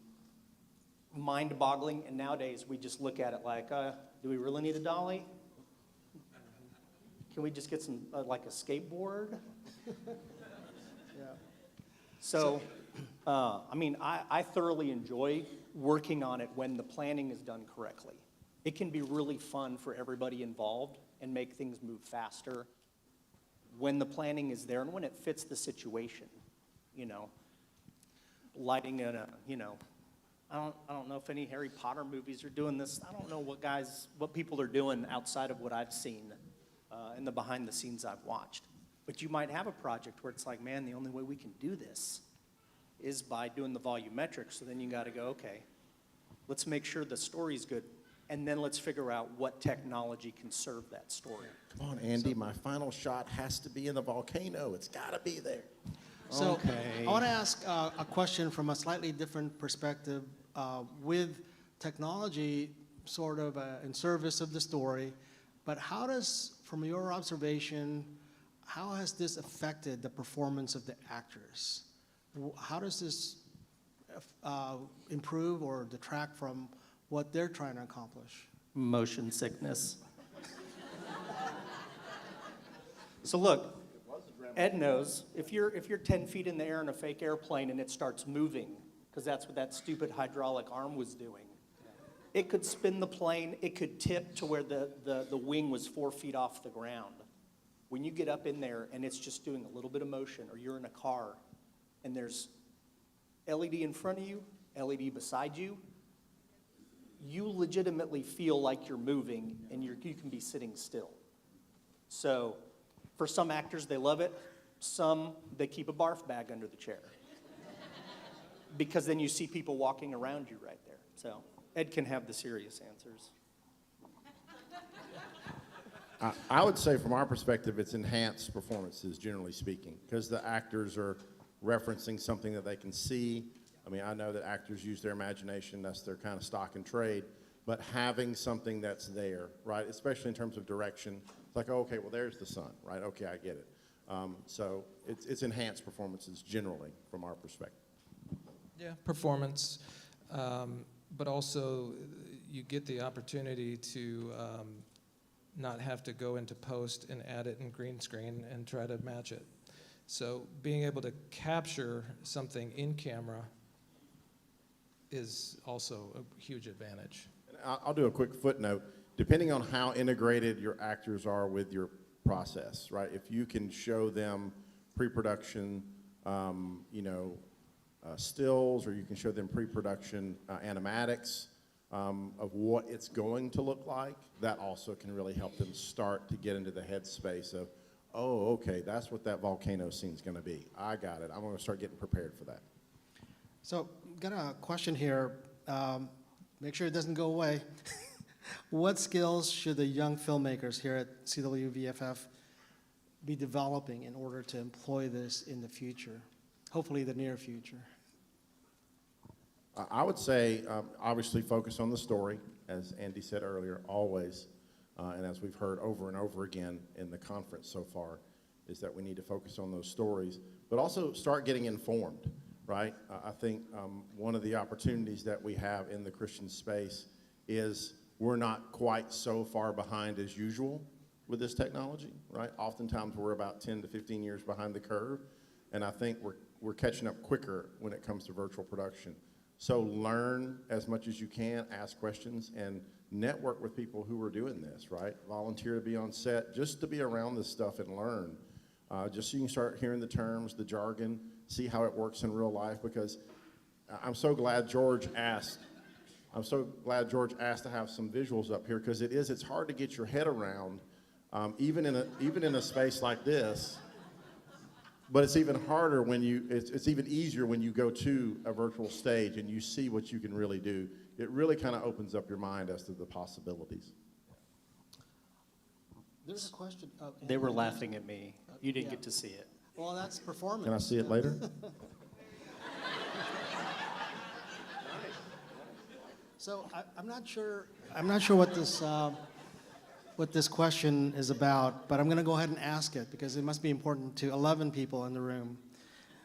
mind-boggling. And nowadays we just look at it like, do we really need a dolly? Can we just get some, like a skateboard? Yeah. So, I mean, I thoroughly enjoy working on it when the planning is done correctly. It can be really fun for everybody involved and make things move faster when the planning is there and when it fits the situation. Lighting in a, I don't know if any Harry Potter movies are doing this. I don't know what people are doing outside of what I've seen in the behind the scenes I've watched. But you might have a project where it's like, man, the only way we can do this is by doing the volumetric. So then you got to go, okay, let's make sure the story's good, and then let's figure out what technology can serve that story. Come on, Andy, my final shot has to be in the volcano. It's got to be there. So Okay. I want to ask a question from a slightly different perspective. With technology sort of in service of the story, but how does, from your observation, how has this affected the performance of the actors? How does this improve or detract from what they're trying to accomplish? Motion sickness. So look, Ed knows if you're 10 feet in the air in a fake airplane and it starts moving, because that's what that stupid hydraulic arm was doing, it could spin the plane, it could tip to where the wing was 4 feet off the ground. When you get up in there and it's just doing a little bit of motion, or you're in a car and there's LED in front of you, LED beside you, you legitimately feel like you're moving and you can be sitting still. So for some actors, they love it. Some, they keep a barf bag under the chair. Because then you see people walking around you right there. So Ed can have the serious answers. I would say from our perspective, it's enhanced performances, generally speaking, because the actors are referencing something that they can see. I mean, I know that actors use their imagination, that's their kind of stock and trade, but having something that's there, right, especially in terms of direction, it's like, oh, okay, well, there's the sun, right? Okay, I get it. So it's enhanced performances generally from our perspective. Yeah, performance, but also you get the opportunity to not have to go into post and add it in green screen and try to match it. So being able to capture something in camera is also a huge advantage. And I'll do a quick footnote. Depending on how integrated your actors are with your process, right? If you can show them pre-production, stills, or you can show them pre-production animatics of what it's going to look like, that also can really help them start to get into the headspace of, oh, okay, that's what that volcano scene's going to be. I got it. I'm going to start getting prepared for that. So, got a question here. Make sure it doesn't go away. What skills should the young filmmakers here at CWVFF be developing in order to employ this in the future, hopefully the near future? I would say, obviously, focus on the story, as Andy said earlier, always. And as we've heard over and over again in the conference so far, is that we need to focus on those stories, but also start getting informed, right? I think one of the opportunities that we have in the Christian space is we're not quite so far behind as usual with this technology, right? Oftentimes we're about 10 to 15 years behind the curve, and I think we're catching up quicker when it comes to virtual production. So learn as much as you can, ask questions, and network with people who are doing this, right? Volunteer to be on set, just to be around this stuff and learn. Just so you can start hearing the terms, the jargon, see how it works in real life, because I'm so glad George asked to have some visuals up here, because it's hard to get your head around, even in a space like this. But it's even harder when it's even easier when you go to a virtual stage and you see what you can really do. It really kind of opens up your mind as to the possibilities. There's a question. They were laughing at me. You didn't Yeah. get to see it. Well, that's performance. Can I see it later? So I'm not sure what this question is about, but I'm going to go ahead and ask it because it must be important to 11 people in the room,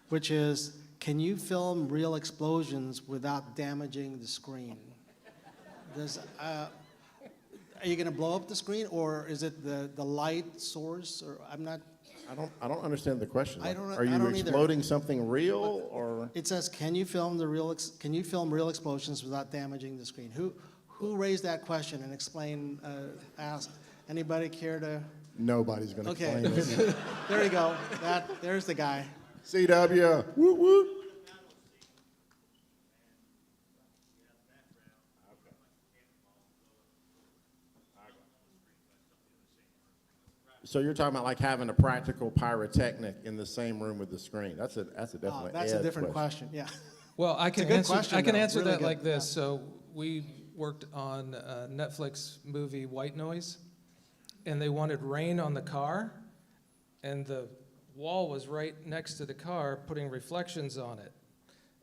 which is, can you film real explosions without damaging the screen? Are you going to blow up the screen, or is it the light source? Or I don't understand the question. I don't- Are you I don't either. exploding something real, or? It says, can you film real explosions without damaging the screen? Who raised that question and explained, asked? Anybody care to? Nobody's going to Okay, claim it. there you go. There's the guy. CW, whoop, whoop. So you're talking about like having a practical pyrotechnic in the same room with the screen. That's a definitely That's a different question, yeah. Well, I a can good answer. question, I can though. answer Really that good, like this. yeah. So we worked on a Netflix movie, White Noise, and they wanted rain on the car, and the wall was right next to the car, putting reflections on it,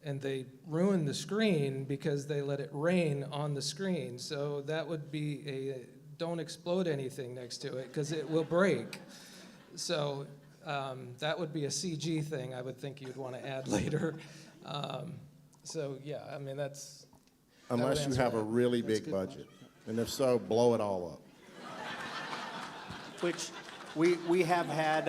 and they ruined the screen because they let it rain on the screen. So that would be a don't explode anything next to it because it will break. So that would be a CG thing I would think you'd want to add later. So yeah, I mean that's. Unless you have a really big budget. And if so, blow it all up. Which we have had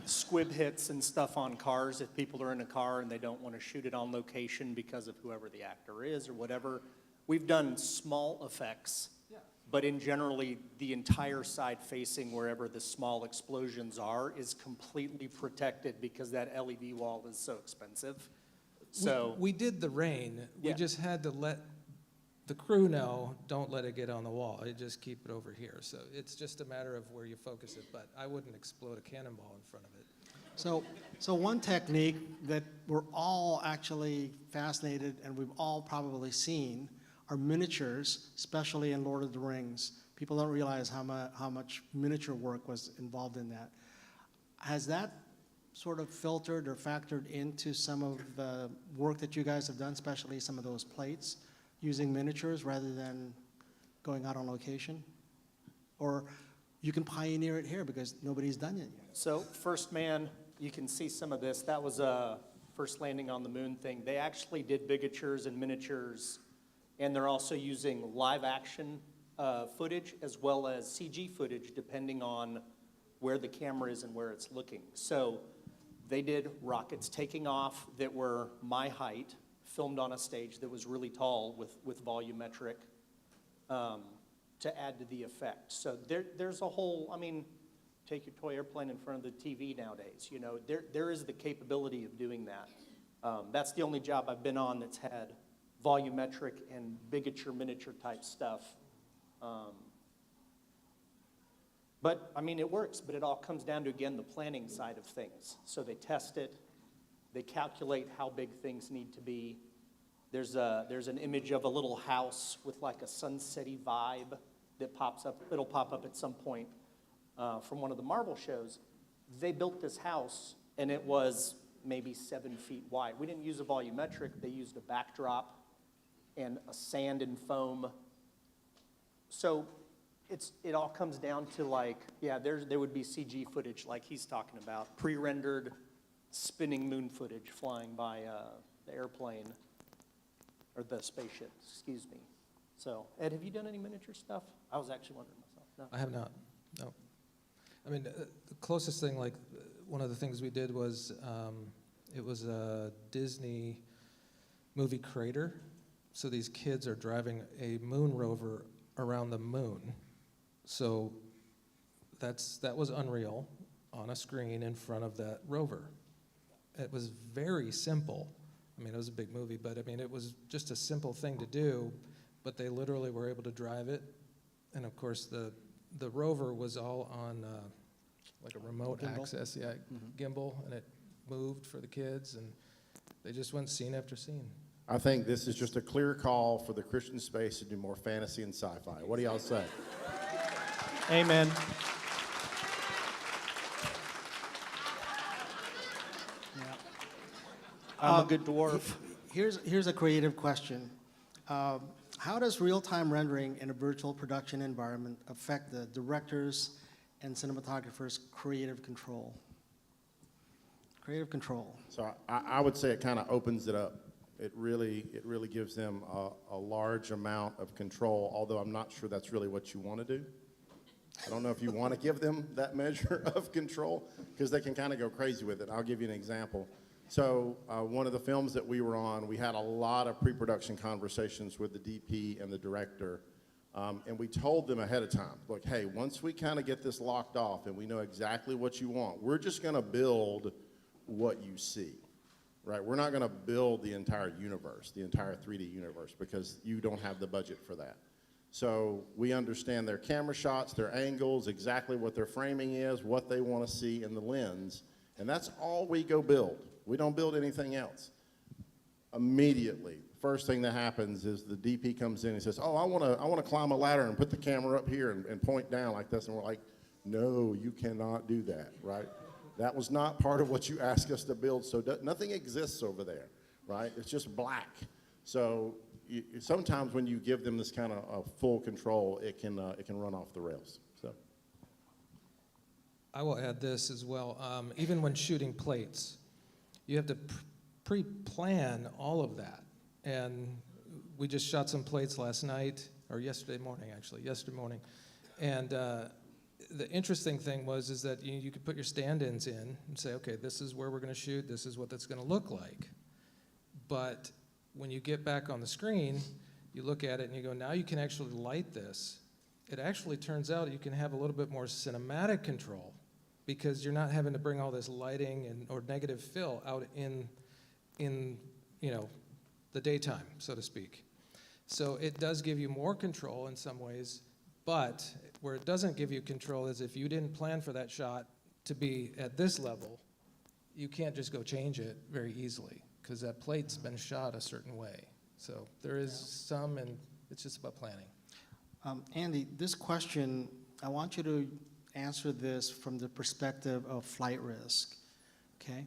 squib hits and stuff on cars. If people are in a car and they don't want to shoot it on location because of whoever the actor is or whatever, we've done small effects. But in generally, the entire side facing wherever the small explosions are is completely protected because that LED wall is so expensive. So We did the rain. We Yeah. just had to let the crew know, don't let it get on the wall. You just keep it over here. So it's just a matter of where you focus it. But I wouldn't explode a cannonball in front of it. So one technique that we're all actually fascinated and we've all probably seen are miniatures, especially in Lord of the Rings. People don't realize how much miniature work was involved in that. Has that sort of filtered or factored into some of the work that you guys have done, especially some of those plates, using miniatures rather than going out on location? Or you can pioneer it here because nobody's done it yet. So First Man, you can see some of this. That was a first landing on the moon thing. They actually did bigatures and miniatures, and they're also using live action footage as well as CG footage depending on where the camera is and where it's looking. So they did rockets taking off that were my height, filmed on a stage that was really tall with volumetric to add to the effect. So there's a whole, I mean, take your toy airplane in front of the TV nowadays. You know, there is the capability of doing that. That's the only job I've been on that's had volumetric and bigature miniature type stuff. But I mean, it works, but it all comes down to, again, the planning side of things. So they test it, they calculate how big things need to be. There's an image of a little house with like a sunsetty vibe that pops up. It'll pop up at some point from one of the Marvel shows. They built this house, and it was maybe 7 feet wide. We didn't use a volumetric. They used a backdrop and a sand and foam. So it all comes down to like, yeah, there would be CG footage like he's talking about, pre-rendered spinning moon footage flying by the airplane, or the spaceship, excuse me. So, Ed, have you done any miniature stuff? I was actually wondering myself. No. I have not. No. I mean, the closest thing, like one of the things we did was it was a Disney movie Crater. So these kids are driving a moon rover around the moon. So that was Unreal on a screen in front of that rover. It was very simple. I mean, it was a big movie, but I mean, it was just a simple thing to do, but they literally were able to drive it. And of course, the rover was all on like a remote Gimbal. access, gimbal, and it moved for the kids, and they just went scene after scene. I think this is just a clear call for the Christian space to do more fantasy and sci-fi. What do y'all say? Amen. I'm a good dwarf. Here's a creative question. How does real-time rendering in a virtual production environment affect the director's and cinematographers' creative control? Creative control. So I would say it kind of opens it up. It really gives them a large amount of control, although I'm not sure that's really what you want to do. I don't know if you want to give them that measure of control, because they can kind of go crazy with it. I'll give you an example. So one of the films that we were on, we had a lot of pre-production conversations with the DP and the director, and we told them ahead of time, look, hey, once we kind of get this locked off and we know exactly what you want, we're just going to build what you see, right? We're not going to build the entire universe, the entire 3D universe, because you don't have the budget for that. So we understand their camera shots, their angles, exactly what their framing is, what they want to see in the lens, and that's all we go build. We don't build anything else. Immediately, first thing that happens is the DP comes in and says, oh, I want to climb a ladder and put the camera up here and point down like this, and we're like, no, you cannot do that, right? That was not part of what you asked us to build, so nothing exists over there, right? It's just black. So sometimes when you give them this kind of full control, it can run off the rails. So I will add this as well. Even when shooting plates, you have to pre-plan all of that. And we just shot some plates last night, or yesterday morning, actually, yesterday morning. And the interesting thing is that you could put your stand-ins in and say, okay, this is where we're going to shoot, this is what that's going to look like. But when you get back on the screen, you look at it and you go, now you can actually light this. It actually turns out you can have a little bit more cinematic control because you're not having to bring all this lighting or negative fill out in the daytime, so to speak. So it does give you more control in some ways, but where it doesn't give you control is if you didn't plan for that shot to be at this level, you can't just go change it very easily because that plate's been shot a certain way. So there is some, and it's just about planning. Andy, this question, I want you to answer this from the perspective of flight risk, okay?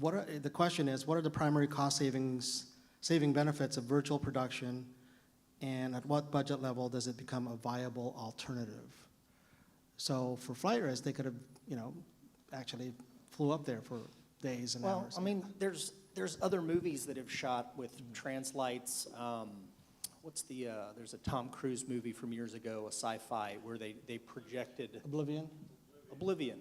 The question is, what are the primary saving benefits of virtual production, and at what budget level does it become a viable alternative? So for flight risk, they could have, actually flew up there for days and hours. Well, I mean, there's other movies that have shot with translights. There's a Tom Cruise movie from years ago, a sci-fi, where they projected Oblivion? Oblivion.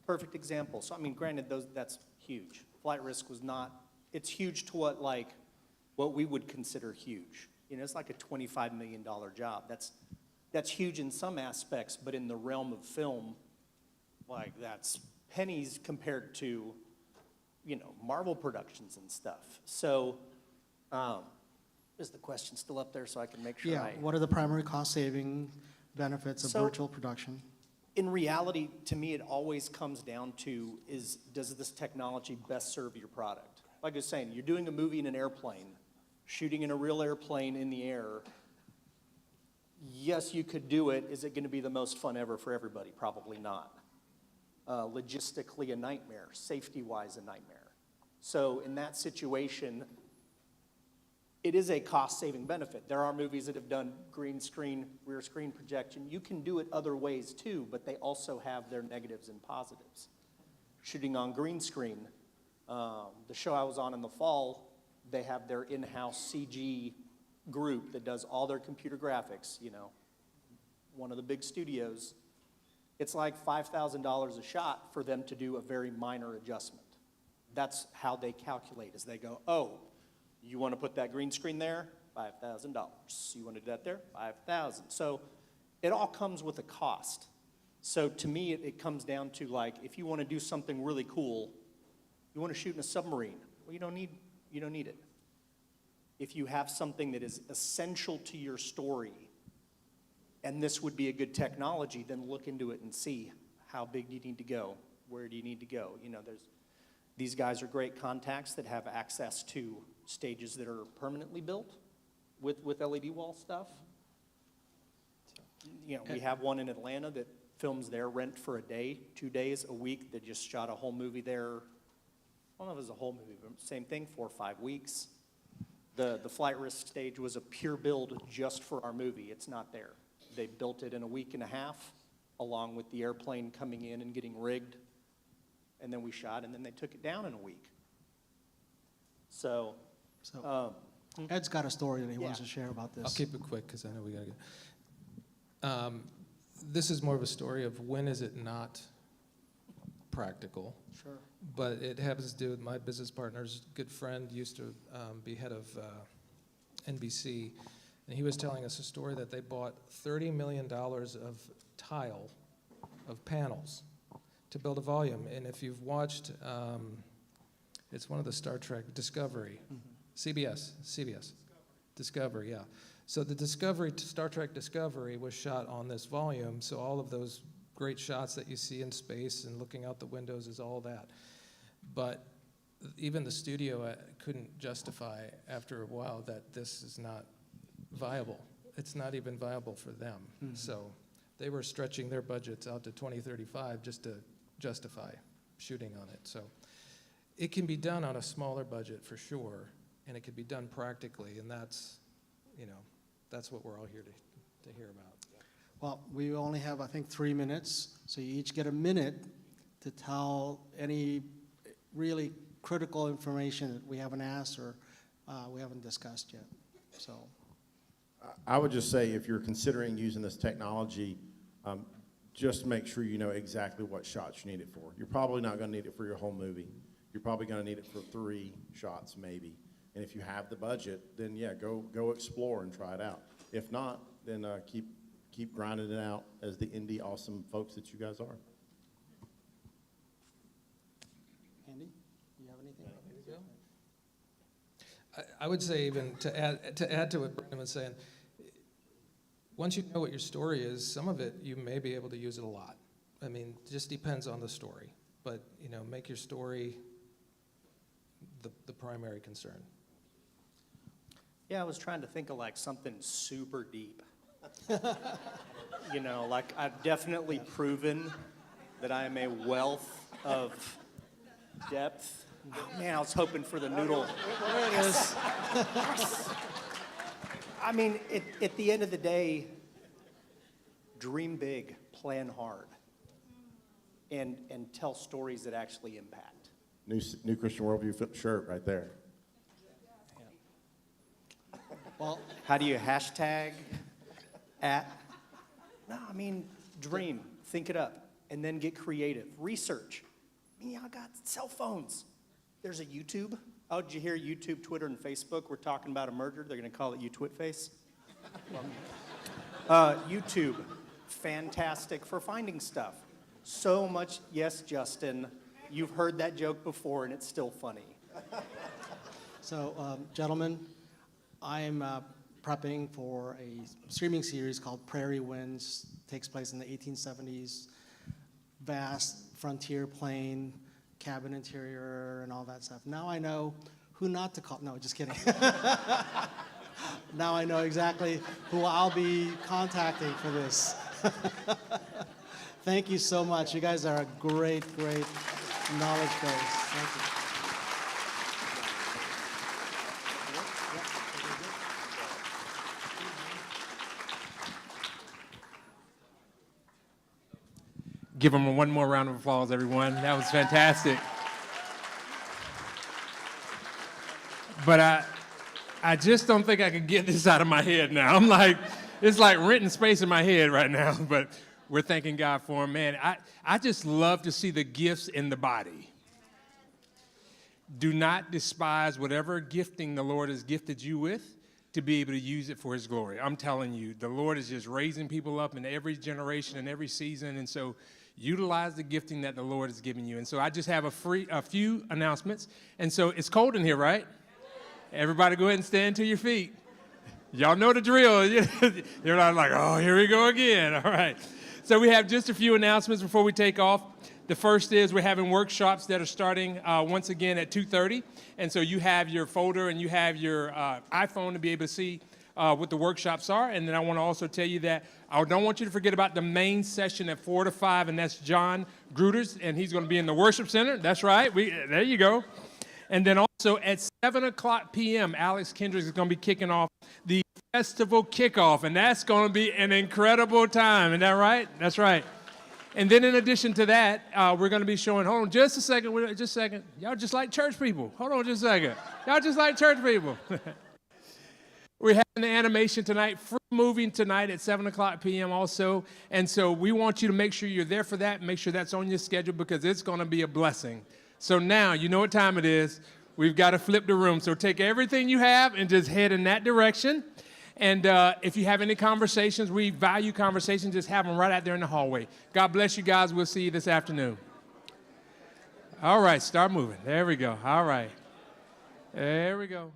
Perfect example. So, I mean, granted, that's huge. Flight risk was not, it's huge to what we would consider huge. It's like a $25 million job. That's huge in some aspects, but in the realm of film, like that's pennies compared to, Marvel productions and stuff. So, is the question still up there so I can make sure What are the primary cost-saving benefits of virtual production? In reality, to me, it always comes down to does this technology best serve your product? Like I was saying, you're doing a movie in an airplane, shooting in a real airplane in the air. Yes, you could do it. Is it going to be the most fun ever for everybody? Probably not. Logistically, a nightmare. Safety-wise, a nightmare. So in that situation, it is a cost-saving benefit. There are movies that have done green screen, rear screen projection. You can do it other ways too, but they also have their negatives and positives. Shooting on green screen, the show I was on in the fall, they have their in-house CG group that does all their computer graphics, one of the big studios. It's like $5,000 a shot for them to do a very minor adjustment. That's how they calculate, is they go, oh, you want to put that green screen there? $5,000. You want to do that there? $5,000. So it all comes with a cost. So to me, it comes down to like, if you want to do something really cool, you want to shoot in a submarine. Well, you don't need it. If you have something that is essential to your story, and this would be a good technology, then look into it and see how big do you need to go? Where do you need to go? These guys are great contacts that have access to stages that are permanently built with LED wall stuff. We have one in Atlanta that films their rent for a day, 2 days, a week. They just shot a whole movie there. I don't know if it was a whole movie, but same thing, 4 or 5 weeks. The flight risk stage was a pure build just for our movie. It's not there. They built it in a week and a half, along with the airplane coming in and getting rigged. And then we shot, and then they took it down in a week. So Ed's got a story that he wants yeah. to share about this. I'll keep it quick because I know we got to go. This is more of a story of when is it not practical. Sure. But it happens to do with my business partner's good friend used to be head of NBC, and he was telling us a story that they bought $30 million of tile, of panels, to build a volume. And if you've watched, it's one of the Star Trek Discovery, CBS. Discovery, yeah. So the Discovery, Star Trek Discovery was shot on this volume, so all of those great shots that you see in space and looking out the windows is all that. But even the studio couldn't justify after a while that this is not viable. It's not even viable for them. Mm-hmm. So they were stretching their budgets out to 2035 just to justify shooting on it. So it can be done on a smaller budget for sure, and it can be done practically, and that's, that's what we're all here to hear about. Well, we only have, I think, 3 minutes, so you each get a minute to tell any really critical information that we haven't asked or we haven't discussed yet. So, I would just say if you're considering using this technology, just make sure you know exactly what shots you need it for. You're probably not going to need it for your whole movie. You're probably going to need it for 3 shots maybe. And if you have the budget, then yeah, go explore and try it out. If not, then keep grinding it out as the indie awesome folks that you guys are. Andy, do you have anything? I would say even to add to what Brandon was saying, once you know what your story is, some of it you may be able to use it a lot. I mean, it just depends on the story. But make your story the primary concern. Yeah, I was trying to think of like something super deep. Like I've definitely proven that I am a wealth of depth. Oh, man, I was hoping for the noodle. There it is. I mean, at the end of the day, dream big, plan hard, and tell stories that actually impact. New Christian Worldview shirt right there. Well, how do you hashtag at? No, I mean, dream, think it up, and then get creative. Research. I mean, y'all got cell phones. There's a YouTube. Oh, did you hear YouTube, Twitter, and Facebook? We're talking about a merger. They're going to call it YouTwitface. YouTube, fantastic for finding stuff. So much, yes, Justin, you've heard that joke before, and it's still funny. So, gentlemen, I'm prepping for a streaming series called Prairie Winds. Takes place in the 1870s. Vast frontier plain, cabin interior, and all that stuff. Now I know who not to call. No, just kidding. Now I know exactly who I'll be contacting for this. Thank you so much. You guys are a great, great knowledge base. Thank you. Give them one more round of applause, everyone. That was fantastic. But I just don't think I can get this out of my head now. It's like renting space in my head right now, but we're thanking God for him. Man, I just love to see the gifts in the body. Do not despise whatever gifting the Lord has gifted you with to be able to use it for his glory. I'm telling you, the Lord is just raising people up in every generation and every season, and so utilize the gifting that the Lord has given you. And so I just have a few announcements. And so it's cold in here, right? Everybody go ahead and stand to your feet. Y'all know the drill. You're not like, oh, here we go again. All right. So we have just a few announcements before we take off. The first is we're having workshops that are starting once again at 2:30. And so you have your folder and you have your iPhone to be able to see what the workshops are. And then I want to also tell you that I don't want you to forget about the main session at 4 to 5, and that's John Gruters, and he's going to be in the worship center. That's right. There you go. And then also at 7 o'clock p.m., Alex Kendricks is going to be kicking off the festival kickoff, and that's going to be an incredible time. Isn't that right? That's right. And then in addition to that, we're going to be showing, hold on just a second. Y'all just like church people. Hold on just a second. Y'all just like church people. We're having the animation tonight, free moving tonight at 7 o'clock p.m. also. And so we want you to make sure you're there for that. Make sure that's on your schedule because it's going to be a blessing. So now, you know what time it is. We've got to flip the room. So take everything you have and just head in that direction. And if you have any conversations, we value conversations, just have them right out there in the hallway. God bless you guys. We'll see you this afternoon. All right, start moving. There we go. All right. There we go.